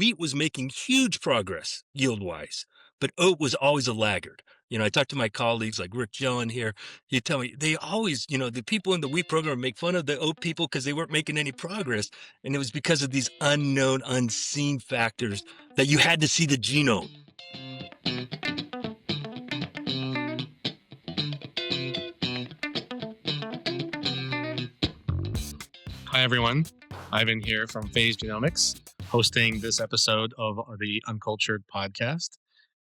wheat was making huge progress yield-wise, but oat was always a laggard. I talked to my colleagues like Rick Jelen here. He tell me they always, the people in the wheat program make fun of the oat people because they weren't making any progress. And it was because of these unknown, unseen factors that you had to see the genome. Hi, everyone. Ivan here from Phase Genomics, hosting this episode of the Uncultured podcast.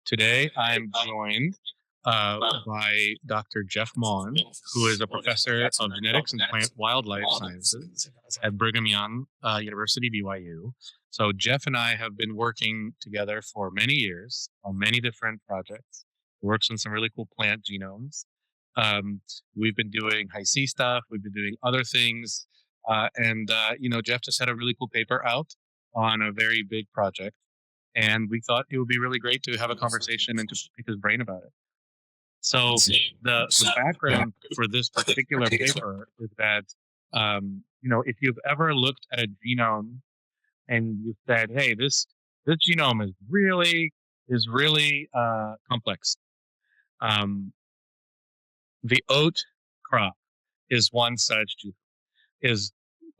Today, I'm joined by Dr. Jeff Maughan, who is a professor of genetics and plant wildlife sciences at Brigham Young University, BYU. So Jeff and I have been working together for many years on many different projects. He works on some really cool plant genomes. We've been doing high-C stuff. We've been doing other things. Jeff just had a really cool paper out on a very big project. And we thought it would be really great to have a conversation and to pick his brain about it. So the background for this particular paper is that, if you've ever looked at a genome and you said, hey, this genome is really complex. The oat crop is one such genome.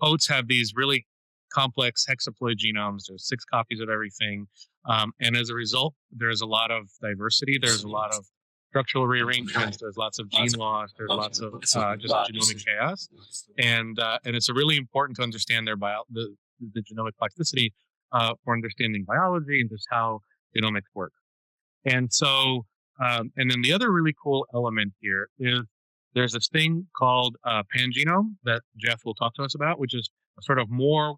Oats have these really complex hexaploid genomes. There's 6 copies of everything. And as a result, there's a lot of diversity. There's a lot of structural rearrangements. There's lots of gene loss. There's lots of just genomic chaos. And it's really important to understand the genomic plasticity for understanding biology and just how genomics work. And so, and then the other really cool element here is there's this thing called Pangenome that Jeff will talk to us about, which is a sort of newer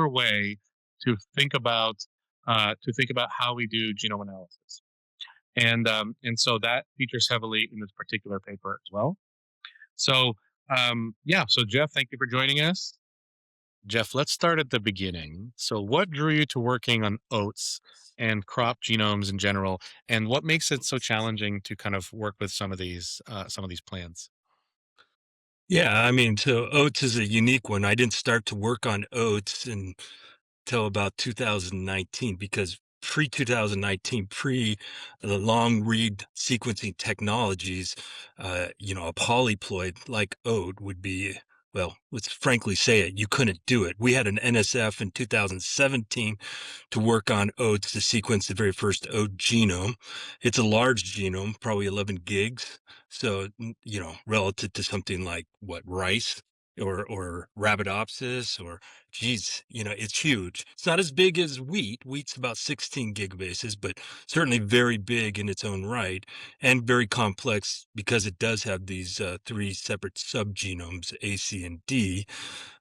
way to think about how we do genome analysis, and so that features heavily in this particular paper as well. So so Jeff, thank you for joining us. Jeff, let's start at the beginning. So what drew you to working on oats and crop genomes in general, and what makes it so challenging to kind of work with some of these plants? Yeah, so oats is a unique one. I didn't start to work on oats until about 2019 because pre-2019, pre the long read sequencing technologies, a polyploid like oat would be, well, let's frankly say it, you couldn't do it. We had an NSF in 2017 to work on oats to sequence the very first oat genome. It's a large genome, probably 11 gigs. So, relative to something like what, rice or Arabidopsis or it's huge. It's not as big as wheat. Wheat's about 16 gigabases, but certainly very big in its own right and very complex because it does have these 3 separate subgenomes, A, C, and D.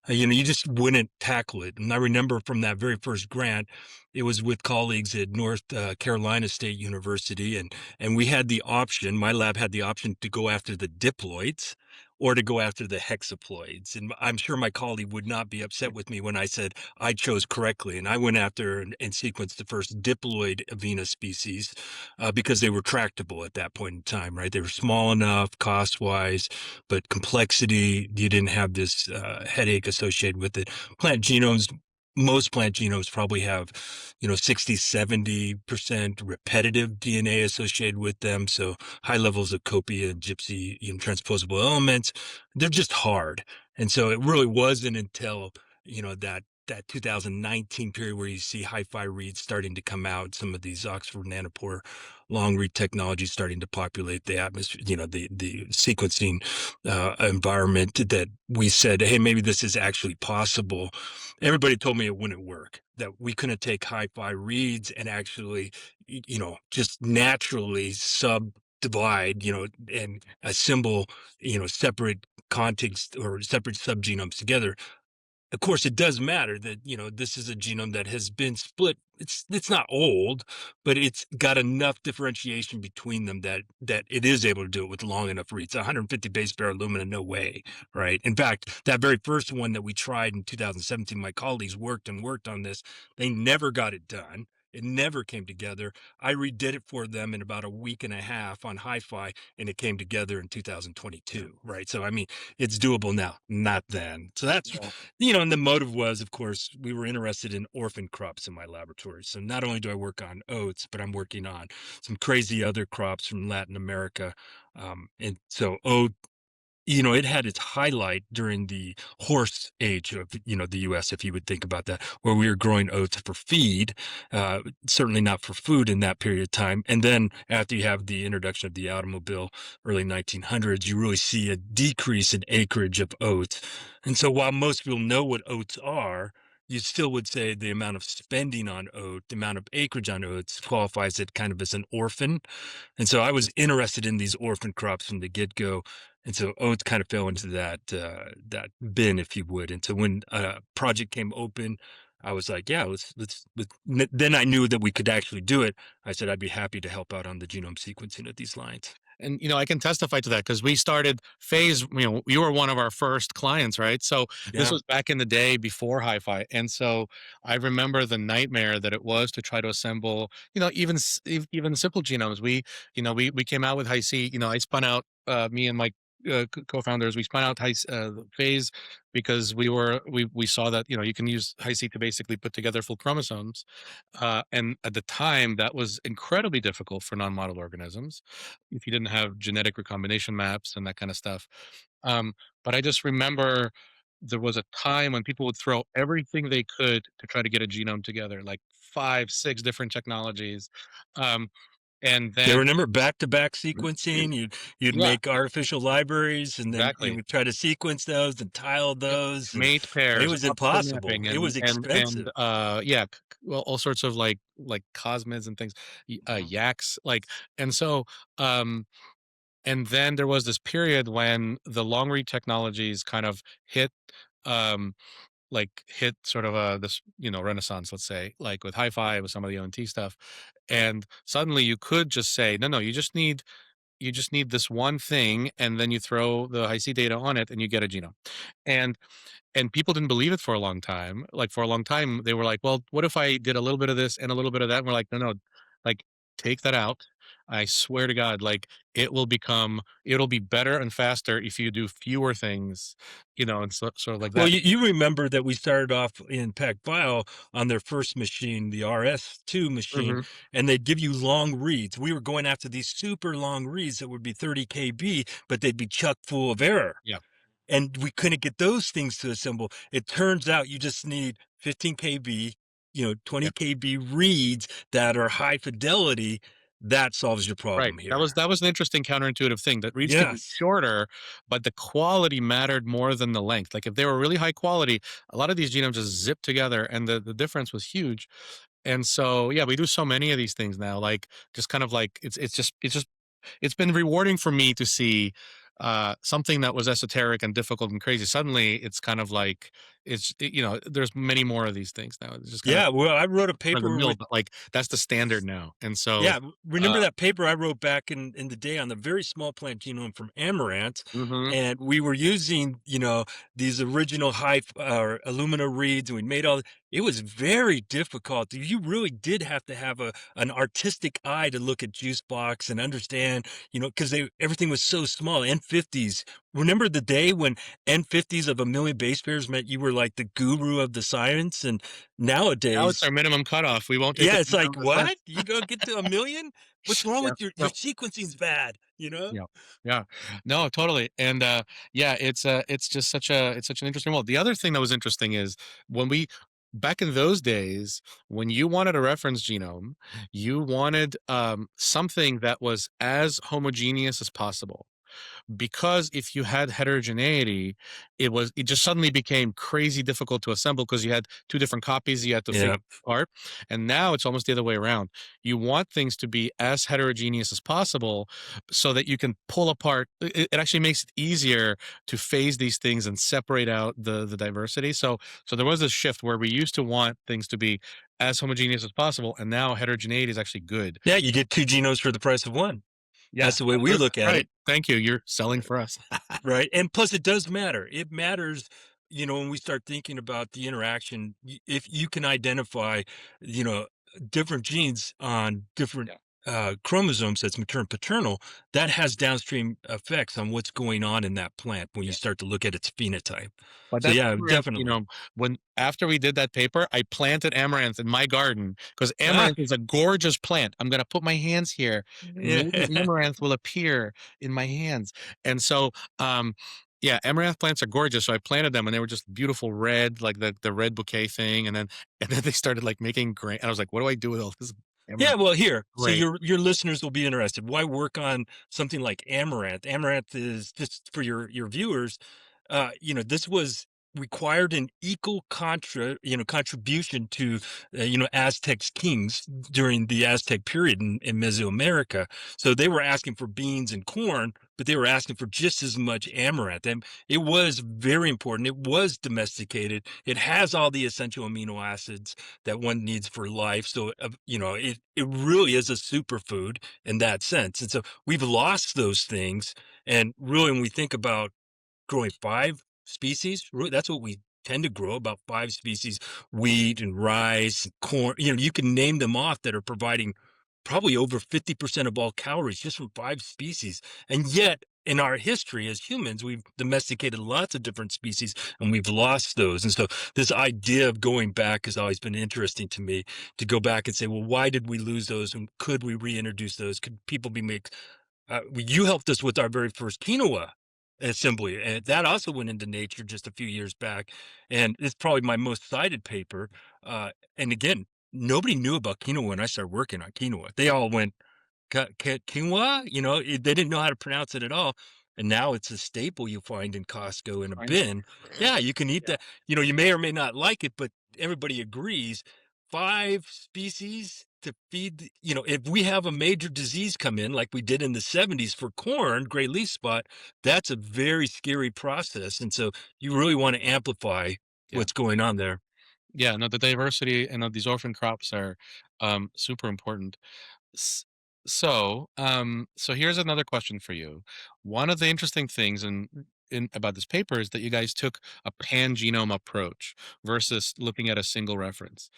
You just wouldn't tackle it. And I remember from that very first grant, it was with colleagues at North Carolina State University, and we had the option. My lab had the option to go after the diploids or to go after the hexaploids. And I'm sure my colleague would not be upset with me when I said I chose correctly. And I went after and sequenced the first diploid Avena species because they were tractable at that point in time, right? They were small enough cost-wise, but complexity, you didn't have this headache associated with it. Most plant genomes probably have, 60, 70% repetitive DNA associated with them. So high levels of copia, gypsy, transposable elements. They're just hard. And so it really wasn't until, that 2019 period where you see hi-fi reads starting to come out, some of these Oxford nanopore long read technologies starting to populate the atmosphere, the sequencing environment, that we said, hey, maybe this is actually possible. Everybody told me it wouldn't work, that we couldn't take hi-fi reads and actually, just naturally subdivide, and assemble, separate context or separate subgenomes together. Of course, it does matter that, this is a genome that has been split. It's not old, but it's got enough differentiation between them that it is able to do it with long enough reads. 150 base pair Illumina, no way, right? In fact, that very first one that we tried in 2017, my colleagues worked on this. They never got it done. It never came together. I redid it for them in about a week and a half on Hi-Fi, and it came together in 2022, right? So, I mean, it's doable now, not then. So that's, Yeah. and the motive was, of course, we were interested in orphan crops in my laboratory. So not only do I work on oats, but I'm working on some crazy other crops from Latin America. And so oat it had its highlight during the horse age of, the US, if you would think about that, where we were growing oats for feed, certainly not for food in that period of time. And then after you have the introduction of the automobile, early 1900s, you really see a decrease in acreage of oats. And so while most people know what oats are, you still would say the amount of spending on oat, the amount of acreage on oats qualifies it kind of as an orphan. And so I was interested in these orphan crops from the get-go, and so oats kind of fell into that bin, if you would. And so when a project came open, I was like, "Yeah, let's." Then I knew that we could actually do it. I said I'd be happy to help out on the genome sequencing of these lines. And I can testify to that because we started Phase. You were one of our first clients, right? So this Yeah. was back in the day before Hi-Fi, and so I remember the nightmare that it was to try to assemble, even simple genomes. We came out with Hi-C. I spun out, me and my co-founders. We spun out Phase because we saw that you can use Hi-C to basically put together full chromosomes, and at the time that was incredibly difficult for non-model organisms if you didn't have genetic recombination maps and that kind of stuff. Um, but I just remember there was a time when people would throw everything they could to try to get a genome together, like 5, 6 different technologies. Um, and Yeah, then, remember back-to-back sequencing? You'd yeah, make artificial libraries, and then you exactly. would try to sequence those and tile Yep. those, and Mate it pairs, was optical impossible. mapping, It was expensive. yeah, well, all sorts of like cosmids and things, Mhm. yaks, like, and so, um, and then there was this period when the long read technologies kind of hit, um, hit sort of this renaissance, let's say, like with Hi-Fi, with some of the ONT stuff, and suddenly you could just say, no, no, you just need this one thing, and then you throw the Hi-C data on it, and you get a genome, and people didn't believe it for a long time. Like, for a long time, they were like, "Well, what if I did a little bit of this and a little bit of that?" And we're like, "No, no, like, take that out. I swear to God, like, it'll be better and faster if you do fewer things," and sort of like Well, that. you remember that we started off in PacBio on their first machine, the RS2 machine, Mhm. and they'd give you long reads. We were going after these super long reads that would be 30 KB, but they'd be chock full of error. Yeah, And we couldn't get those things to assemble. It turns out you just need 15 KB, yeah. 20 KB reads that are high fidelity. That solves your Right. problem That was here. that was an interesting counterintuitive thing, that reads could be Yes. shorter, but the quality mattered more than the length. Like, if they were really high quality, a lot of these genomes just zip together, and the difference was huge. And so, yeah, we do so many of these things now, like, just kind of like, it's been rewarding for me to see, something that was esoteric and difficult and crazy. Suddenly, it's kind of like, there's many more of these things now. It's just kind of Yeah. Well, I wrote a run of the paper mill, with but like, that's the standard now. And so, Yeah, remember uh, that paper I wrote back in the day on the very small plant genome from amaranth, mhm. and we were using, these original alumina reeds, and we made all. It was very difficult. You really did have to have an artistic eye to look at juice box and understand, because everything was so small. N50s. Remember the day when N50s of a million base pairs meant you were like the guru of the science, and Now it's nowadays our minimum cutoff. We won't take yeah, it it's beyond like, that. "What? You don't get to 1,000,000? What's wrong Yeah. with your No. sequencing's bad," you know? Yeah. Yeah. No, totally. And yeah, it's just such an interesting world. The other thing that was interesting is, when we back in those days, when you wanted a reference genome, you wanted something that was as homogeneous as possible, because if you had heterogeneity, it just suddenly became crazy difficult to assemble, because you had two different copies you had to figure Yeah. apart. And now it's almost the other way around. You want things to be as heterogeneous as possible, so that you can pull apart. It actually makes it easier to phase these things and separate out the diversity. So there was this shift where we used to want things to be as homogeneous as possible, and now heterogeneity is actually good. Yeah, you get 2 genomes for the price of 1. Yeah, That's the way we look at right. it, Thank you. You're selling for us. right? And plus it does matter. It matters, when we start thinking about the interaction, if you can identify, you know, different genes on different Yeah. chromosomes, that's maternal paternal, that has downstream effects on what's going on in that plant when you Yeah. start to look at its phenotype. But So that yeah, amaranth, definitely. when after we did that paper, I planted amaranth in my garden because Ah, amaranth is a gorgeous plant. I'm gonna put my hands here, and maybe yeah. amaranth will appear in my hands. And so, yeah, amaranth plants are gorgeous. So I planted them, and they were just beautiful red, like the red bouquet thing. And then they started like making grain. And I was like, what do I do with all this Yeah, amaranth? well, here, so Great. your listeners will be interested. Why work on something like amaranth? Amaranth is just for your viewers. This was required an equal contribution to Aztecs kings during the Aztec period in Mesoamerica. So they were asking for beans and corn, but they were asking for just as much amaranth, and it was very important. It was domesticated. It has all the essential amino acids that one needs for life. So, it really is a superfood in that sense. And so we've lost those things. And really, when we think about growing 5 species, really, that's what we tend to grow, about 5 species: wheat and rice, and corn. You can name them off, that are providing probably over 50% of all calories just from 5 species. And yet, in our history as humans, we've domesticated lots of different species and we've lost those. And so this idea of going back has always been interesting to me, to go back and say, well, why did we lose those? And could we reintroduce those? Could people be made you helped us with our very first quinoa assembly, and that also went into Nature just a few years back, and it's probably my most cited paper. And again, nobody knew about quinoa when I started working on quinoa. They all went quinoa, they didn't know how to pronounce it at all. And now it's a staple you find in Costco in a I know. bin. Yeah, you can eat Yeah. that. You may or may not like it, but everybody agrees 5 species to feed, if we have a major disease come in like we did in the 70s for corn, gray leaf spot, that's a very scary process. And so you really want to amplify Yeah. what's going on there. Yeah. No, the diversity and of these orphan crops are super important. S- so here's another question for you. One of the interesting things in about this paper is that you guys took a pan-genome approach versus looking at a single reference.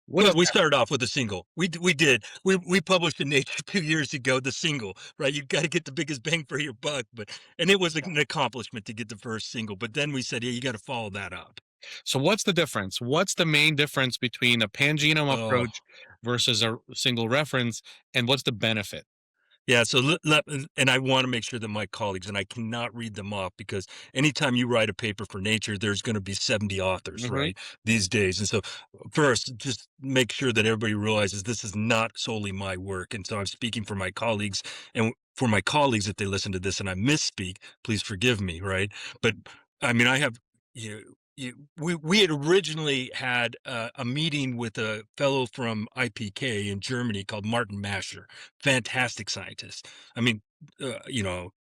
What Well, is we that? started off with a single. We did. We published in Nature 2 years ago, the single, right? You gotta get the biggest bang for your buck, and it was Yeah. an accomplishment to get the first single, but then we said, "Yeah, you gotta follow that up." So what's the difference? What's the main difference between a pan-genome Oh. approach versus a single reference, and what's the benefit? Yeah, so and I want to make sure that my colleagues, and I cannot read them off, because anytime you write a paper for Nature, there's going to be 70 authors, Hmm. right? These days. And so first, just make sure that everybody realizes this is not solely my work. And so I'm speaking for my colleagues, and for my colleagues, if they listen to this and I misspeak, please forgive me, right? But I mean, I have we had originally had a meeting with a fellow from IPK in Germany called Martin Mascher, fantastic scientist. I mean,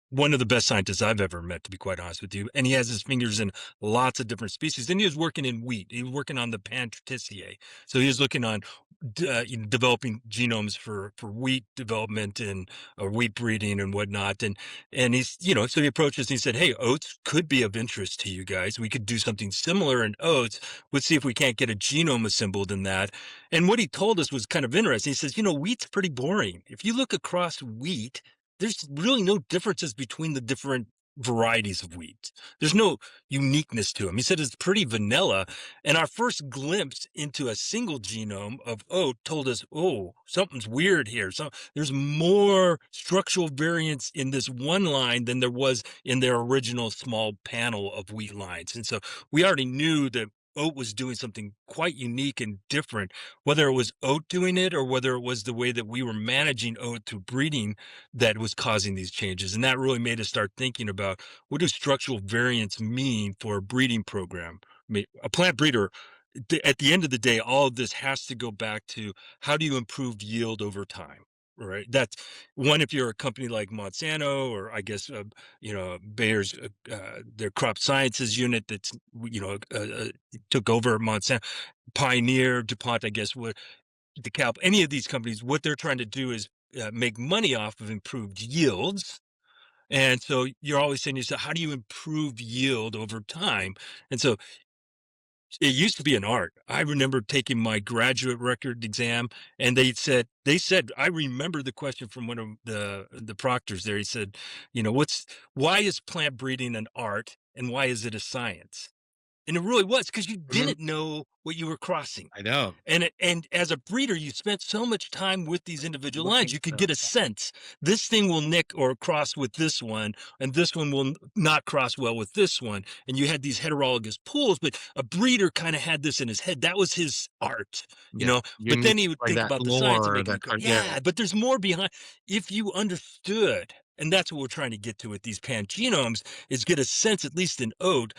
one of the best scientists I've ever met, to be quite honest with you. And he has his fingers in lots of different species. Then he was working in wheat. He was working on the Pantriticeae. So he was looking on developing genomes for wheat development and or wheat breeding and whatnot. And he's, so he approached us and he said, "Hey, oats could be of interest to you guys. We could do something similar in oats. Let's see if we can't get a genome assembled in that." And what he told us was kind of interesting. He says, "Wheat's pretty boring. If you look across wheat, there's really no differences between the different varieties of wheat. There's no uniqueness to them." He said it's pretty vanilla. And our first glimpse into a single genome of oat told us, oh, something's weird here. So there's more structural variance in this one line than there was in their original small panel of wheat lines. And so we already knew that oat was doing something quite unique and different, whether it was oat doing it or whether it was the way that we were managing oat through breeding that was causing these changes. And that really made us start thinking about, what do structural variants mean for a breeding program? A plant breeder, at the end of the day, all of this has to go back to, how do you improve yield over time? Right. That's one. If you're a company like Monsanto, or I guess, Bayer's, their crop sciences unit that's, took over Monsanto, Pioneer, DuPont, I guess, what DeKalb, any of these companies, what they're trying to do is make money off of improved yields. And so you're always saying to yourself, how do you improve yield over time? And so It used to be an art. I remember taking my graduate record exam, and they said I remember the question from one of the proctors there. He said, why is plant breeding an art and why is it a science? And it really was because you Mhm. didn't know what you were crossing. I know. And as a breeder, you spent so much time with these individual lines, Looking you could to get a sense. This thing will nick or cross with this one, and this one will not cross well with this one. And you had these heterologous pools, but a breeder kind of had this in his head. That was his art, you yeah, know. you But need then he would like think that about the science of lore, making that a kind yeah. yeah, but there's more behind if you understood, and that's what we're trying to get to with these pangenomes, is get a sense, at least in oat,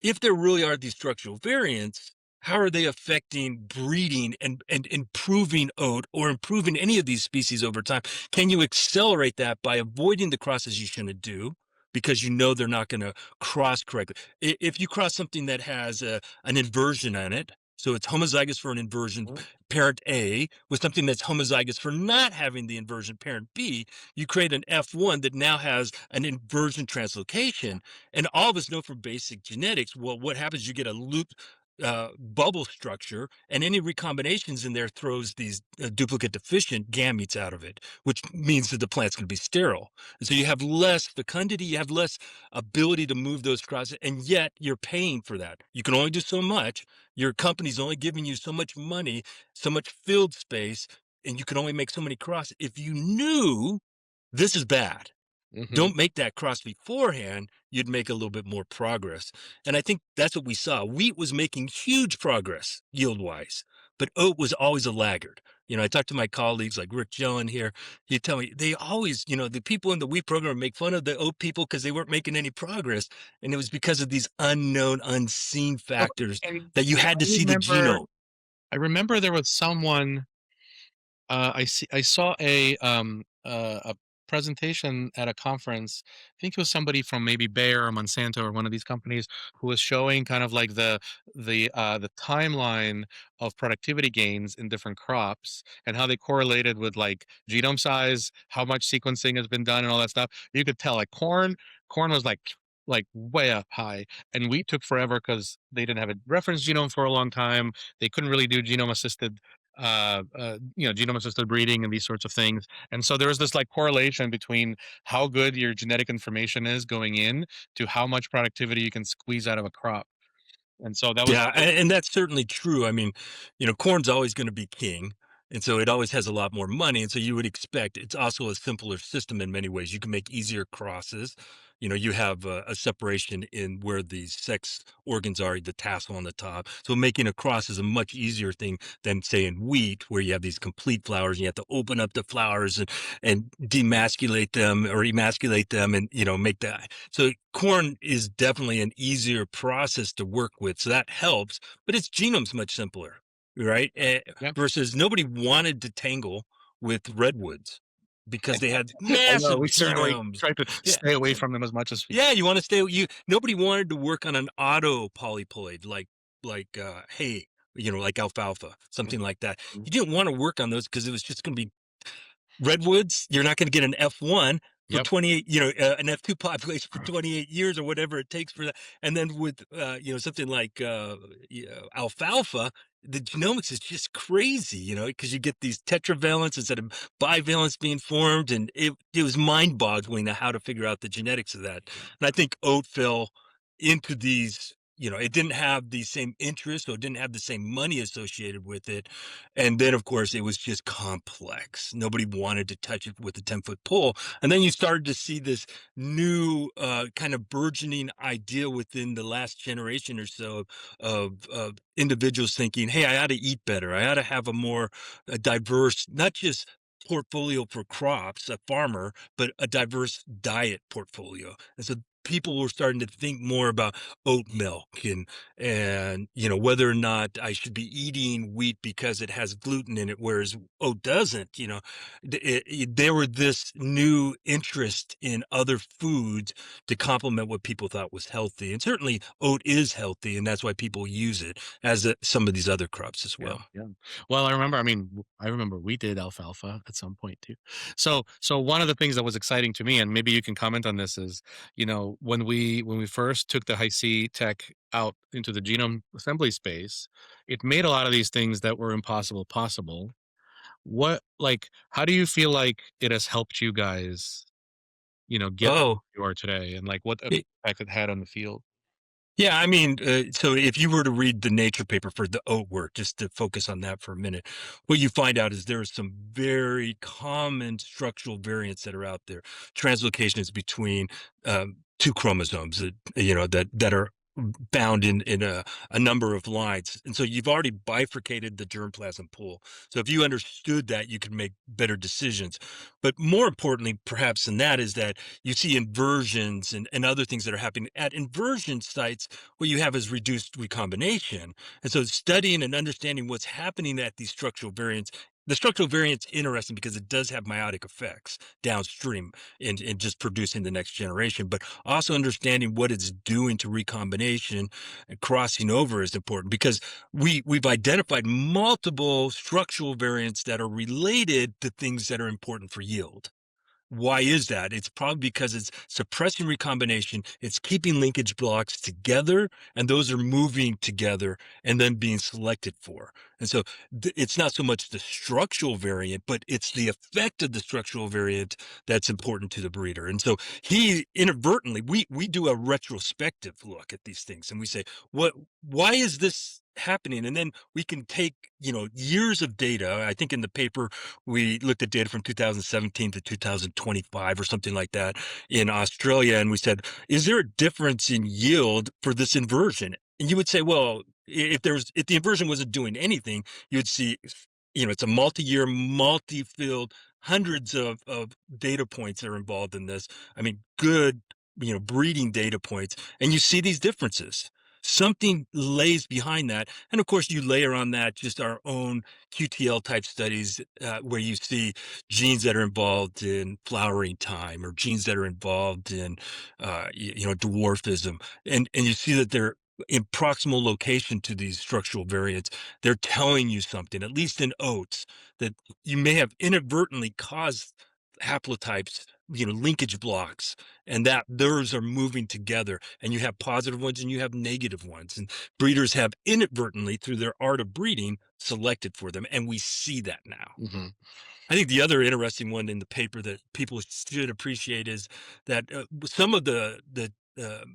if there really are these structural variants, how are they affecting breeding and improving oat or improving any of these species over time? Can you accelerate that by avoiding the crosses you shouldn't do because you know they're not going to cross correctly? If you cross something that has an inversion on it, so it's homozygous for an inversion Mhm, parent A with something that's homozygous for not having the inversion parent B, you create an F1 that now has an inversion translocation. And all of us know from basic genetics, well, what happens? You get a loop bubble structure, and any recombinations in there throws these duplicate deficient gametes out of it, which means that the plant's going to be sterile. And so you have less fecundity, you have less ability to move those crosses, and yet you're paying for that. You can only do so much. Your company's only giving you so much money, so much field space, and you can only make so many crosses. If you knew this is bad, mhm. don't make that cross beforehand, you'd make a little bit more progress. And I think that's what we saw. Wheat was making huge progress yield wise, but oat was always a laggard. I talked to my colleagues like Rick Jelen here. He tell me they always, the people in the wheat program make fun of the oat people because they weren't making any progress. And it was because of these unknown, unseen Well, factors and that you I had to see the remember genome. I remember there was someone, I saw a presentation at a conference. I think it was somebody from maybe Bayer or Monsanto or one of these companies who was showing kind of like the timeline of productivity gains in different crops and how they correlated with like genome size, how much sequencing has been done, and all that stuff. You could tell like corn was like way up high, and wheat took forever because they didn't have a reference genome for a long time. They couldn't really do genome assisted breeding and these sorts of things. And so there is this like correlation between how good your genetic information is going in to how much productivity you can squeeze out of a crop. And so that was Yeah, and that's certainly true. I mean, corn's always going to be king, and so it always has a lot more money, and so you would expect it's also a simpler system in many ways. You can make easier crosses. You have a separation in where the sex organs are, the tassel on the top. So making a cross is a much easier thing than say in wheat, where you have these complete flowers and you have to open up the flowers and demasculate them or emasculate them and make that. So corn is definitely an easier process to work with. So that helps, but its genome's much simpler, right? yeah. Versus nobody wanted to tangle with redwoods because they had I know massive we certainly genomes. try to Yeah. stay away from them as much as we Yeah, you want to stay you nobody wanted to work on an auto polyploid like hay, like alfalfa, can. something like that. Mhm. You didn't want to work on those because it was just going to be redwoods, you're not gonna get an F1 for Yep. 28, an F2 population for 28 years or whatever it takes for that. And then with, something like, alfalfa, the genomics is just crazy, because you get these tetravalents instead of bivalents being formed, and it was mind-boggling to how to figure out the genetics of that. And I think oat fell into these, it didn't have the same interest, or it didn't have the same money associated with it, and then, of course, it was just complex. Nobody wanted to touch it with a 10-foot pole. And then you started to see this new kind of burgeoning idea within the last generation or so of individuals thinking, hey, I ought to eat better. I ought to have a more diverse, not just portfolio for crops, a farmer, but a diverse diet portfolio. And so people were starting to think more about oat milk and whether or not I should be eating wheat because it has gluten in it, whereas oat doesn't. There were this new interest in other foods to complement what people thought was healthy, and certainly oat is healthy, and that's why people use it as some of these other crops as Yeah, well. yeah. Well, I remember we did alfalfa at some point too. So one of the things that was exciting to me, and maybe you can comment on this, is when we first took the high C tech out into the genome assembly space, it made a lot of these things that were impossible possible. How do you feel like it has helped you guys, get Oh, where you are today, and like what it effect it had on the field? yeah, I mean, so if you were to read the Nature paper for the oat work, just to focus on that for a minute, what you find out is there are some very common structural variants that are out there. Translocations between two chromosomes that are bound in a number of lines. And so you've already bifurcated the germplasm pool. So if you understood that, you could make better decisions. But more importantly, perhaps than that, is that you see inversions and other things that are happening at inversion sites. What you have is reduced recombination. And so studying and understanding what's happening at these structural variants. The structural variant's interesting because it does have meiotic effects downstream in just producing the next generation, but also understanding what it's doing to recombination and crossing over is important because we've identified multiple structural variants that are related to things that are important for yield. Why is that? It's probably because it's suppressing recombination, it's keeping linkage blocks together, and those are moving together and then being selected for. And so it's not so much the structural variant, but it's the effect of the structural variant that's important to the breeder. And so he inadvertently, we do a retrospective look at these things and we say, why is this happening? And then we can take, years of data. I think in the paper we looked at data from 2017 to 2025 or something like that in Australia. And we said, is there a difference in yield for this inversion? And you would say, well, if the inversion wasn't doing anything, you would see, it's a multi-year, multi-field, hundreds of data points that are involved in this. I mean, good, breeding data points, and you see these differences. Something lays behind that. And of course, you layer on that just our own QTL type studies where you see genes that are involved in flowering time or genes that are involved in, dwarfism. And you see that they're in proximal location to these structural variants. They're telling you something, at least in oats, that you may have inadvertently caused haplotypes, linkage blocks, and that those are moving together. And you have positive ones and you have negative ones. And breeders have inadvertently, through their art of breeding, selected for them. And we see that now. Hmm. I think the other interesting one in the paper that people should appreciate is that some of the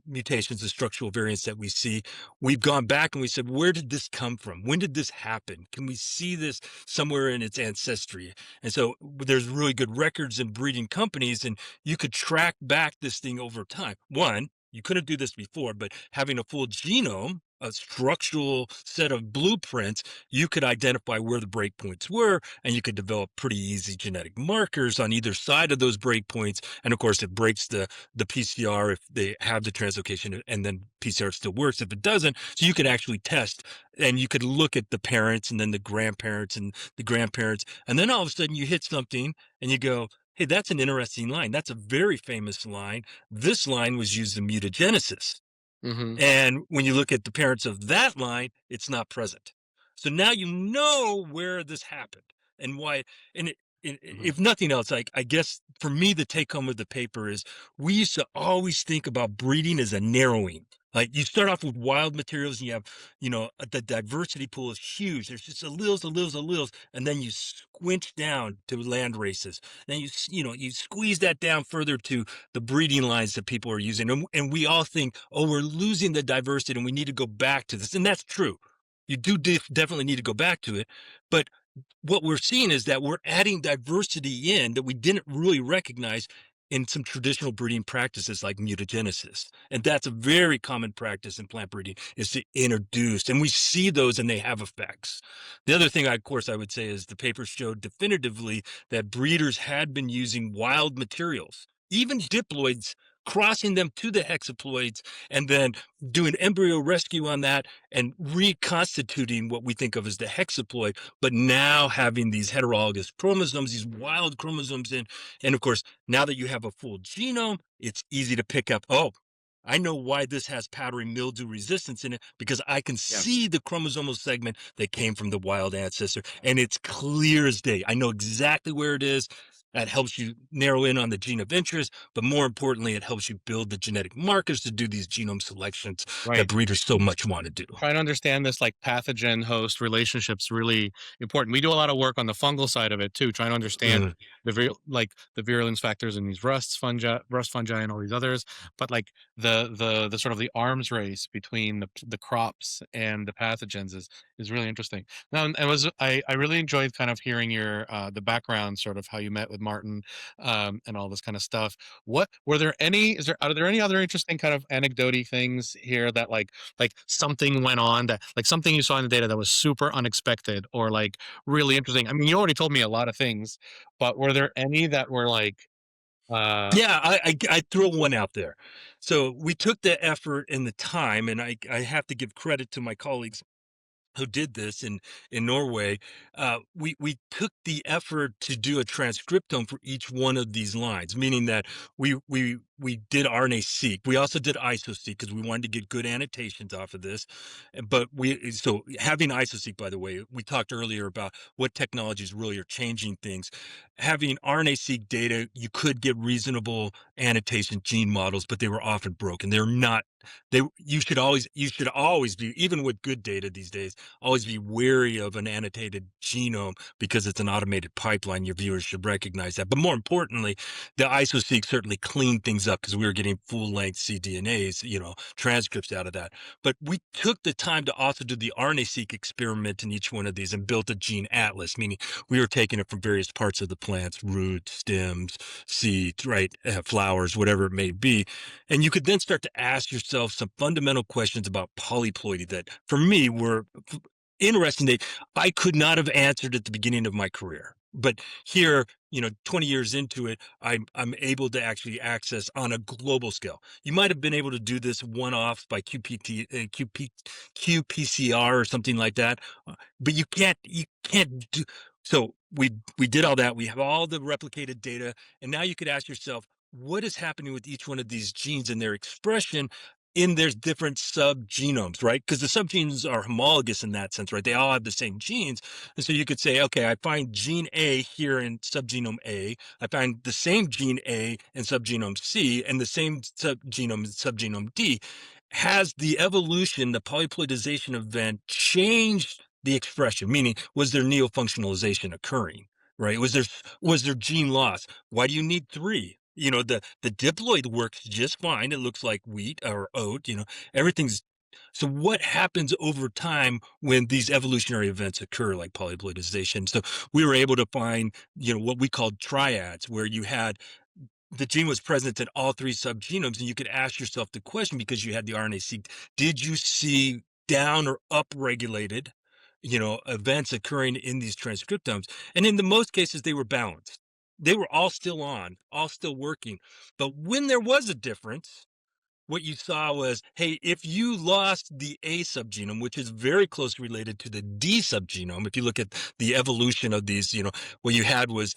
mutations, the structural variants that we see, we've gone back and we said, where did this come from? When did this happen? Can we see this somewhere in its ancestry? And so there's really good records in breeding companies, and you could track back this thing over time. One, you couldn't do this before, but having a full genome, a structural set of blueprints, you could identify where the breakpoints were, and you could develop pretty easy genetic markers on either side of those breakpoints. And of course, it breaks the PCR if they have the translocation, and then PCR still works if it doesn't. So you could actually test, and you could look at the parents and then the grandparents and the grandparents, and then all of a sudden you hit something and you go, hey, that's an interesting line. That's a very famous line. This line was used in mutagenesis. Hmm. And when you look at the parents of that line, it's not present. So now you know where this happened and why. And Hmm. if nothing else, like I guess for me, the take home of the paper is we used to always think about breeding as a narrowing. Like you start off with wild materials and you have, the diversity pool is huge. There's just alleles, and then you squinch down to land races. Then you squeeze that down further to the breeding lines that people are using. And we all think, oh, we're losing the diversity and we need to go back to this. And that's true. You do definitely need to go back to it. But what we're seeing is that we're adding diversity in that we didn't really recognize in some traditional breeding practices like mutagenesis. And that's a very common practice in plant breeding is to introduce, and we see those and they have effects. The other thing, of course, I would say is the paper showed definitively that breeders had been using wild materials, even diploids, crossing them to the hexaploids and then doing embryo rescue on that and reconstituting what we think of as the hexaploid, but now having these heterologous chromosomes, these wild chromosomes in. And of course, now that you have a full genome, it's easy to pick up, oh, I know why this has powdery mildew resistance in it because I can Yeah. see the chromosomal segment that came from the wild ancestor. And it's clear as day. I know exactly where it is. That helps you narrow in on the gene of interest, but more importantly, it helps you build the genetic markers to do these genome selections that Right. breeders so much want to do. Trying to understand this like pathogen host relationship's really important. We do a lot of work on the fungal side of it too, trying to understand Mm. like the virulence factors in these rust fungi and all these others. But like the sort of the arms race between the crops and the pathogens is really interesting. Now, and I really enjoyed kind of hearing your the background, sort of how you met with Martin, and all this kind of stuff. What were there any? Are there any other interesting kind of anecdote things here that like something went on that like something you saw in the data that was super unexpected or like really interesting? I mean, you already told me a lot of things, but were there any that were like uh Yeah, I throw one out there. So we took the effort and the time, and I have to give credit to my colleagues who did this in Norway. We took the effort to do a transcriptome for each one of these lines, meaning that we did RNA-seq. We also did iso-seq because we wanted to get good annotations off of this. But so having iso-seq, by the way, we talked earlier about what technologies really are changing things. Having RNA-seq data, you could get reasonable annotation gene models, but they were often broken. They're not. You should always be, even with good data these days, always be wary of an annotated genome because it's an automated pipeline. Your viewers should recognize that. But more importantly, the iso-seq certainly cleaned things up because we were getting full-length cDNAs, transcripts out of that. But we took the time to also do the RNA-seq experiment in each one of these and built a gene atlas, meaning we were taking it from various parts of the plants, roots, stems, seeds, right, flowers, whatever it may be. And you could then start to ask yourself some fundamental questions about polyploidy that, for me, were interesting that I could not have answered at the beginning of my career. But here, 20 years into it, I'm able to actually access on a global scale. You might have been able to do this one-off by qPCR or something like that, but you can't do. So we did all that. We have all the replicated data, and now you could ask yourself, what is happening with each one of these genes and their expression in their different subgenomes, right? Because the subgenes are homologous in that sense, right? They all have the same genes. And so you could say, okay, I find gene A here in subgenome A. I find the same gene A in subgenome C and the same subgenome in subgenome D. Has the evolution, the polyploidization event changed the expression? Meaning, was there neofunctionalization occurring? Right? Was there gene loss? Why do you need three? The diploid works just fine. It looks like wheat or oat. Everything's. So what happens over time when these evolutionary events occur, like polyploidization? So we were able to find, what we called triads, where you had the gene was present in all three subgenomes, and you could ask yourself the question because you had the RNA-seq: did you see down or up regulated, events occurring in these transcriptomes? And in the most cases, they were balanced. They were all still on, all still working. But when there was a difference, what you saw was, hey, if you lost the A subgenome, which is very closely related to the D subgenome, if you look at the evolution of these, what you had was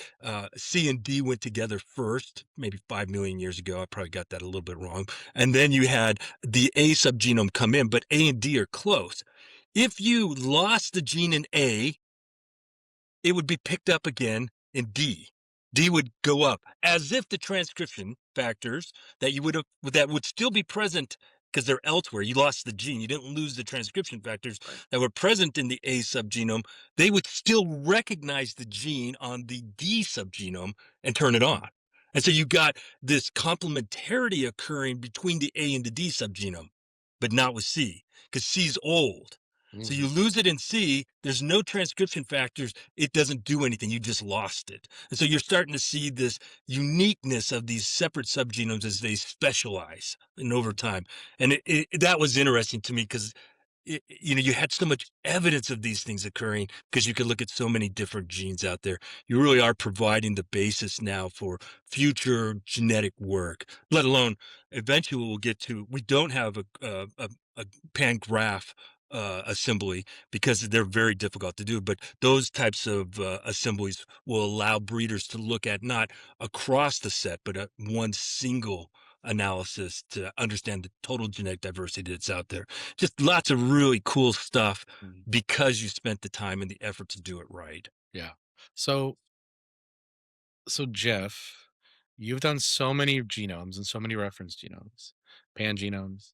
C and D went together first, maybe 5 million years ago. I probably got that a little bit wrong. And then you had the A subgenome come in, but A and D are close. If you lost the gene in A, it would be picked up again in D. D would go up as if the transcription factors that would still be present because they're elsewhere. You lost the gene. You didn't lose the transcription factors Right. that were present in the A subgenome. They would still recognize the gene on the D subgenome and turn it on. And so you got this complementarity occurring between the A and the D subgenome, but not with C because C's old. So you Mhm. lose it in C, there's no transcription factors, it doesn't do anything, you just lost it. And so you're starting to see this uniqueness of these separate subgenomes as they specialize and over time. And that was interesting to me because you had so much evidence of these things occurring because you could look at so many different genes out there. You really are providing the basis now for future genetic work, let alone eventually we'll get to, we don't have a pan graph assembly because they're very difficult to do. But those types of assemblies will allow breeders to look at not across the set, but at one single analysis to understand the total genetic diversity that's out there. Just lots of really cool stuff Mhm. because you spent the time and the effort to do it right. Yeah. So So Jeff, you've done so many genomes and so many reference genomes, pangenomes.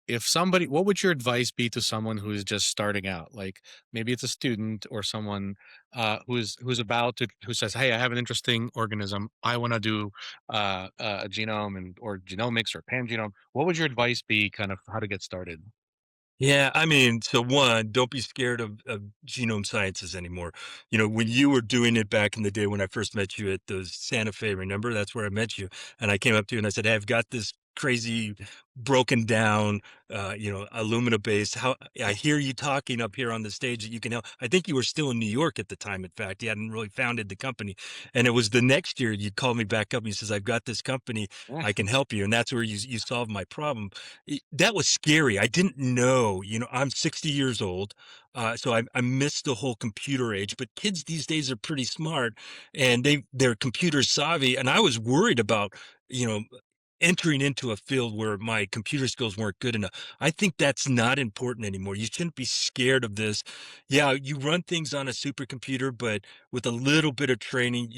If somebody, what would your advice be to someone who is just starting out? Like maybe it's a student or someone who's about to who says, "Hey, I have an interesting organism. I want to do a genome and or genomics or pangenome." What would your advice be, kind of how to get started? Yeah, I mean, so one, don't be scared of genome sciences anymore. You know, when you were doing it back in the day when I first met you at those Santa Fe, remember? That's where I met you. And I came up to you and I said, hey, I've got this crazy broken down Illumina base. How I hear you talking up here on the stage that you can help. I think you were still in New York at the time, in fact. You hadn't really founded the company. And it was the next year you called me back up and you says, I've got this company, I can help you. And that's where you solved my problem. That was scary. I didn't know, I'm 60 years old. So I missed the whole computer age, but kids these days are pretty smart and they're computer savvy. And I was worried about, you know, entering into a field where my computer skills weren't good enough. I think that's not important anymore. You shouldn't be scared of this. Yeah, you run things on a supercomputer, but with a little bit of training,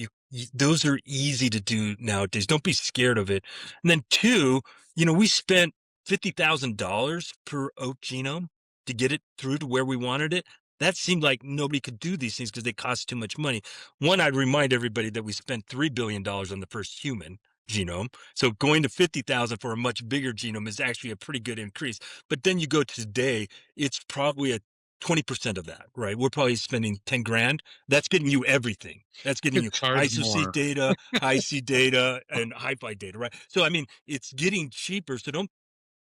those are easy to do nowadays. Don't be scared of it. And then two, we spent $50,000 per oat genome to get it through to where we wanted it. That seemed like nobody could do these things because they cost too much money. One, I'd remind everybody that we spent $3 billion on the first human genome. So going to 50,000 for a much bigger genome is actually a pretty good increase. But then you go to today, it's probably a 20% of that, right? We're probably spending 10 grand. That's getting you everything. That's getting you Charge ISO-seq more. data, high-C data, and hi-fi data, right? So, I mean, it's getting cheaper. So don't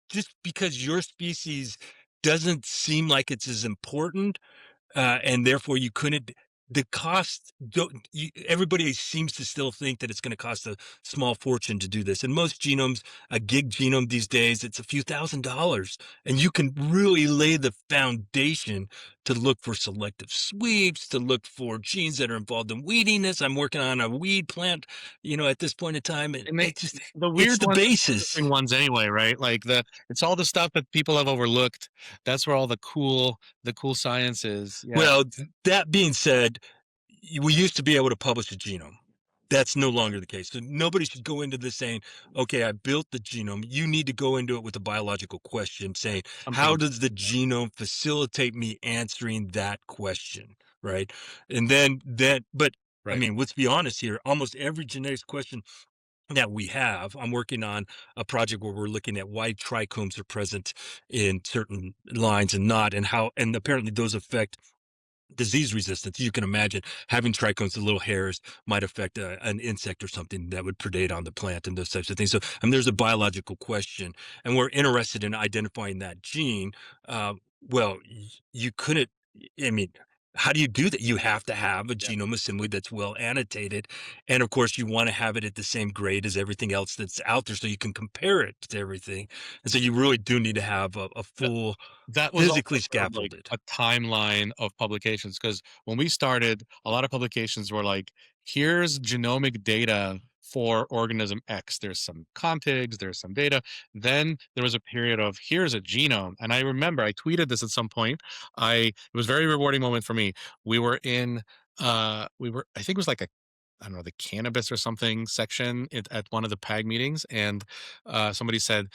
just because your species doesn't seem like it's as important, and therefore you couldn't the cost don't everybody seems to still think that it's going to cost a small fortune to do this. And most genomes, a gig genome these days, it's a few $1,000s, and you can really lay the foundation to look for selective sweeps, to look for genes that are involved in weediness. I'm working on a weed plant, at this point in time, and And they, it just the it's weird the ones are the basis. interesting ones anyway, right? Like it's all the stuff that people have overlooked. That's where all the cool science is. Yeah. Well, that being said, we used to be able to publish a genome. That's no longer the case. So nobody should go into this saying, okay, I built the genome. You need to go into it with a biological question saying, how Something. does the genome facilitate me answering that question? Right. And but I Right. mean, let's be honest here. Almost every genetics question that we have, I'm working on a project where we're looking at why trichomes are present in certain lines and not, and how, and apparently those affect disease resistance. You can imagine having trichomes, the little hairs, might affect an insect or something that would predate on the plant and those types of things. So, there's a biological question, and we're interested in identifying that gene. Uh, you couldn't. I mean, how do you do that? You have to have a Yeah. genome assembly that's well annotated, and of course, you want to have it at the same grade as everything else that's out there, so you can compare it to everything. And so, you really do need to have a That full, that was also physically sort of like scaffolded. a timeline of publications because when we started, a lot of publications were like, here's genomic data for organism X. There's some contigs, there's some data. Then there was a period of here's a genome. And I remember I tweeted this at some point. It was a very rewarding moment for me. We were in I think it was like a I don't know, the cannabis or something section at one of the PAG meetings, and somebody said,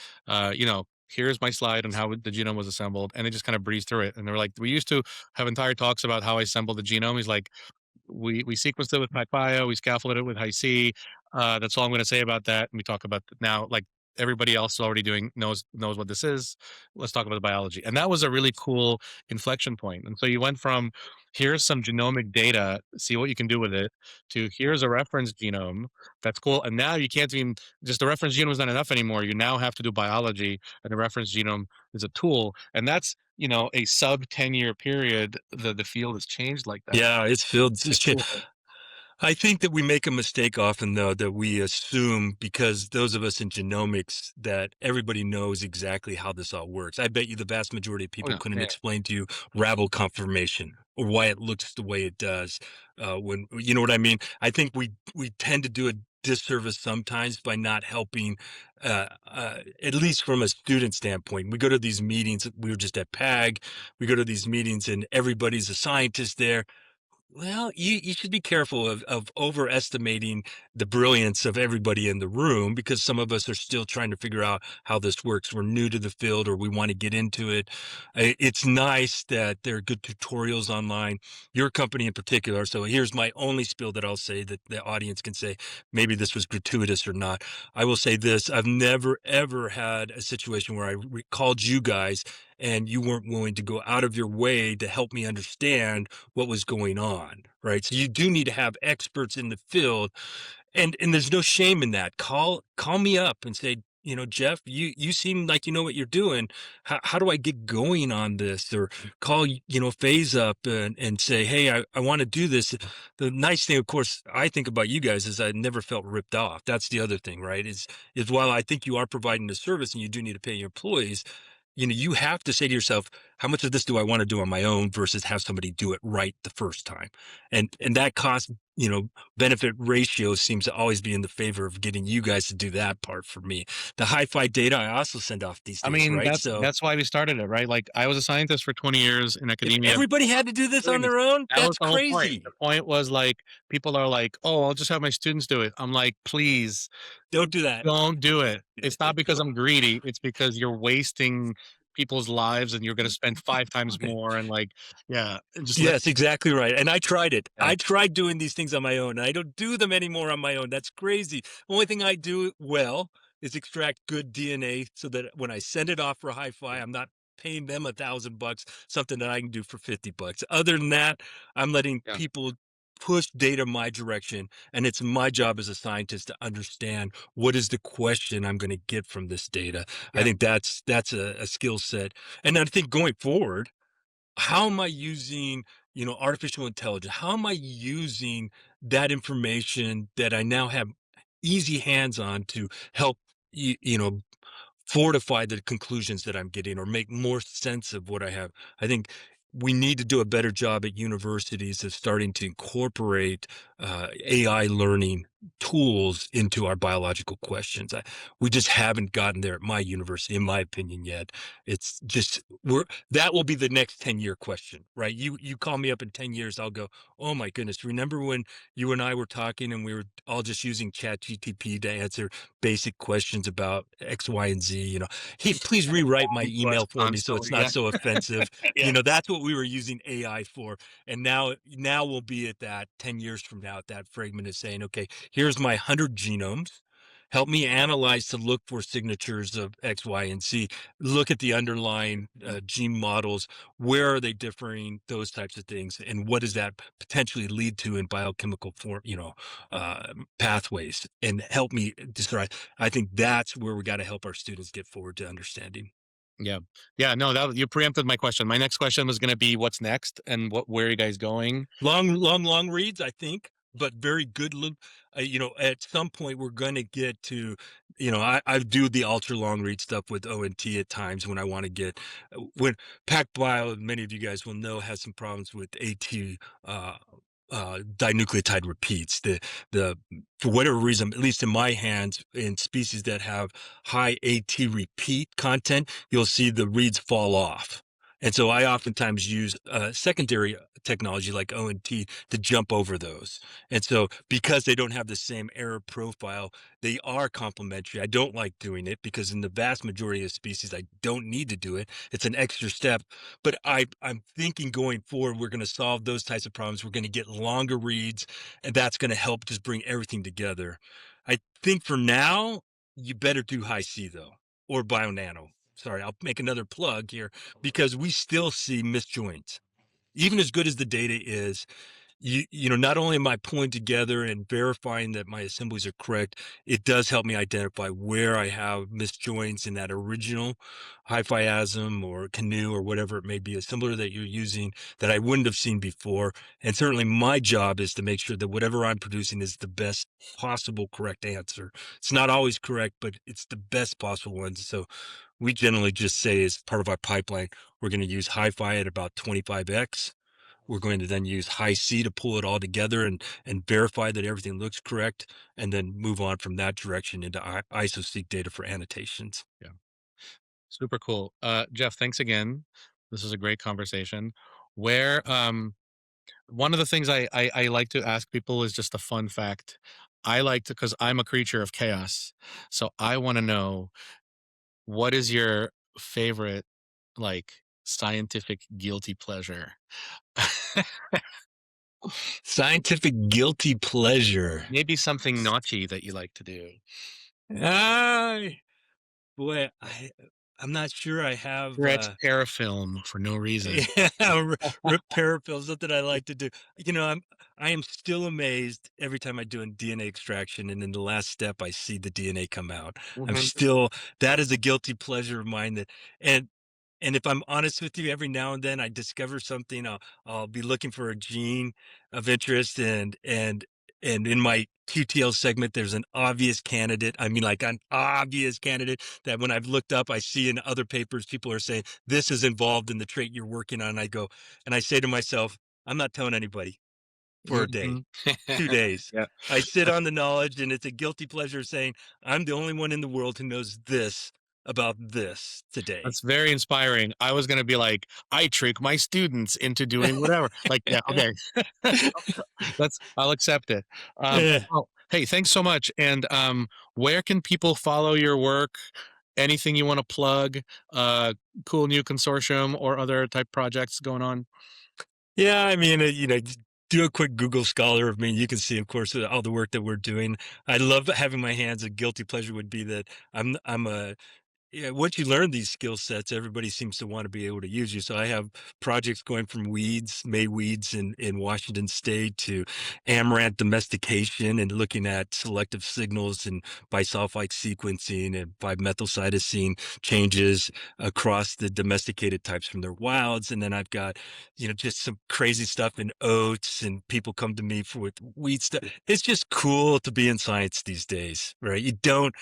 here's my slide on how the genome was assembled, and they just kind of breezed through it. And they were like, we used to have entire talks about how I assembled the genome. He's like, we sequenced it with PacBio, we scaffolded it with Hi-C. That's all I'm going to say about that. And we talk about now, like everybody else is already doing knows what this is. Let's talk about the biology, and that was a really cool inflection point. And so you went from here's some genomic data, see what you can do with it, to here's a reference genome. That's cool. And now you can't even just the reference genome is not enough anymore. You now have to do biology, and the reference genome is a tool, and that's a sub 10-year period. The field has changed like that. Yeah, it's filled. Really cool. I think that we make a mistake often, though, that we assume because those of us in genomics that everybody knows exactly how this all works. I bet you the vast majority of Oh people yeah, couldn't yeah. explain to you Rabel conformation or why it looks the way it does. When you know what I mean, I think we tend to do a disservice sometimes by not helping. At least from a student standpoint, we go to these meetings. We were just at PAG. We go to these meetings, and everybody's a scientist there. Well, you should be careful of overestimating the brilliance of everybody in the room because some of us are still trying to figure out how this works. We're new to the field or we want to get into it. It's nice that there are good tutorials online, your company in particular. So here's my only spiel that I'll say that the audience can say maybe this was gratuitous or not. I will say this: I've never ever had a situation where called you guys and you weren't willing to go out of your way to help me understand what was going on, right? So you do need to have experts in the field, and there's no shame in that. Call me up and say, Jeff, you seem like you know what you're doing. How do I get going on this? Or call Phase up and say, hey, I want to do this. The nice thing, of course, I think about you guys is I never felt ripped off. That's the other thing, right? Is while I think you are providing a service and you do need to pay your employees, you have to say to yourself, how much of this do I want to do on my own versus have somebody do it right the first time? And that cost, benefit ratio seems to always be in the favor of getting you guys to do that part for me. The hi-fi data I also send off these I days, mean, right? So that's why we started it, right? Like I was a scientist for 20 years in if academia everybody had to do this on doing this. their own, That was that's the whole point. The crazy. point was like people are like, "Oh, I'll just have my students do it." I'm like, "Please Don't do that. don't do it." It's not because Don't. I'm greedy, it's because you're wasting people's lives and you're gonna spend 5 times Okay. more and like, yeah, just let Yes, exactly right, and I tried it. yeah, I tried doing these things on my own, and I don't do them anymore on my own. That's crazy. Only thing I do well is extract good DNA so that when I send it off for hi-fi, I'm not paying them $1,000, something that I can do for $50. Other than that, I'm letting yeah, people push data my direction, and it's my job as a scientist to understand what is the question I'm gonna get from this data. I yeah, think that's a skill set, and I think going forward, how am I using, artificial intelligence? How am I using that information that I now have easy hands on to help, fortify the conclusions that I'm getting or make more sense of what I have? I think we need to do a better job at universities of starting to incorporate AI learning tools into our biological questions. We just haven't gotten there at my university, in my opinion, yet. It's just that will be the next 10-year question, right? You call me up in 10 years, I'll go, oh my goodness, remember when you and I were talking and we were all just using Chat GTP to answer basic questions about X, Y, and Z. Hey, please rewrite my request email for me so it's constantly, not yeah, so offensive. yeah, That's what we were using AI for. And now we'll be at that 10 years from now, at that fragment is saying, okay, here's my 100 genomes. Help me analyze to look for signatures of X, Y, and Z. Look at the underlying gene models. Where are they differing? Those types of things, and what does that potentially lead to in biochemical form? Pathways, and help me decide. I think that's where we got to help our students get forward to understanding. yeah. Yeah, no, you preempted my question. My next question was gonna be what's next and where are you guys going? Long, long, long reads, I think, but very good loop. At some point we're going to get to, I do the ultra long read stuff with ONT at times when I want to get, when PacBio, many of you guys will know, has some problems with AT, uh, dinucleotide repeats. The For whatever reason, at least in my hands, in species that have high AT repeat content, you'll see the reads fall off. And so I oftentimes use secondary technology like ONT to jump over those. And so because they don't have the same error profile, they are complementary. I don't like doing it because in the vast majority of species, I don't need to do it. It's an extra step. But I'm thinking going forward, we're going to solve those types of problems. We're going to get longer reads, and that's going to help just bring everything together. I think for now, you better do high C though, or BioNano. Sorry, I'll make another plug here because we still see misjoins. Even as good as the data is, not only am I pulling together and verifying that my assemblies are correct, it does help me identify where I have misjoints in that original hyphiasm or canoe or whatever it may be, assembler that you're using that I wouldn't have seen before. And certainly my job is to make sure that whatever I'm producing is the best possible correct answer. It's not always correct, but it's the best possible one. So we generally just say as part of our pipeline, we're going to use hi-fi at about 25x. We're going to then use high C to pull it all together and verify that everything looks correct, and then move on from that direction into ISO-seq data for annotations. Yeah. Super cool. Jeff, thanks again. This is a great conversation. Where One of the things I like to ask people is just a fun fact. I like to, because I'm a creature of chaos. So I want to know, what is your favorite, like, scientific guilty pleasure? Scientific guilty pleasure. Maybe something naughty that you like to do. Ay, boy, I'm not sure I have, Stretch parafilm for no reason. yeah, rip parapils, something I like to do. You know, I am still amazed every time I do a DNA extraction, and in the last step, I see the DNA come out. I'm Mhm. still that is a guilty pleasure of mine that and and if I'm honest with you, every now and then I discover something, I'll be looking for a gene of interest and in my QTL segment, there's an obvious candidate. I mean, like an obvious candidate that when I've looked up, I see in other papers, people are saying, this is involved in the trait you're working on. I go, and I say to myself, I'm not telling anybody for a day, Mhm. 2 days. Yeah, I sit that's on the knowledge, and it's a guilty pleasure saying, I'm the only one in the world who knows this about this today. that's very inspiring. I was gonna be like, "I trick my students into doing whatever." Like, yeah, okay. That's I'll accept it. Eh, Well, hey, thanks so much, and, where can people follow your work? Anything you wanna plug? Uh, cool new consortium or other type projects going on? yeah, I mean, just do a quick Google Scholar of me. You can see, of course, all the work that we're doing. I love having my hands. A guilty pleasure would be that I'm a yeah, once you learn these skill sets, everybody seems to want to be able to use you. So I have projects going from weeds, May weeds in Washington State to amaranth domestication and looking at selective signals and bisulfite sequencing and 5-methylcytosine changes across the domesticated types from their wilds. And then I've got, just some crazy stuff in oats and people come to me for with wheat stuff. It's just cool to be in science these days, right? You don't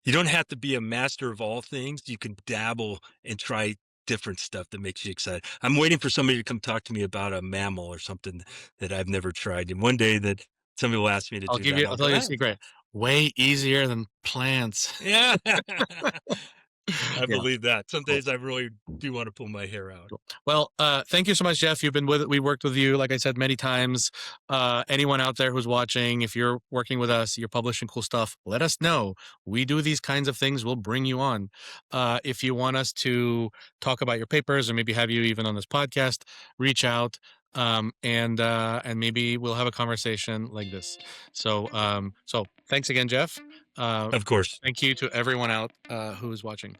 have to be a master of all things. You can dabble and try different stuff that makes you excited. I'm waiting for somebody to come talk to me about a mammal or something that I've never tried. And one day that somebody will ask me to do that, and I'll I'll tell go, you a ah, secret. Way easier than plants. yeah. I Yeah, believe that. Some cool. days I really do want to pull my hair out. Cool. Well, thank you so much, Jeff. You've been with we worked with you, like I said, many times. Anyone out there who's watching, if you're working with us, you're publishing cool stuff, let us know. We do these kinds of things. We'll bring you on. If you want us to talk about your papers or maybe have you even on this podcast, reach out. And maybe we'll have a conversation like this. So thanks again, Jeff. Uh, Of course. Thank you to everyone out who is watching.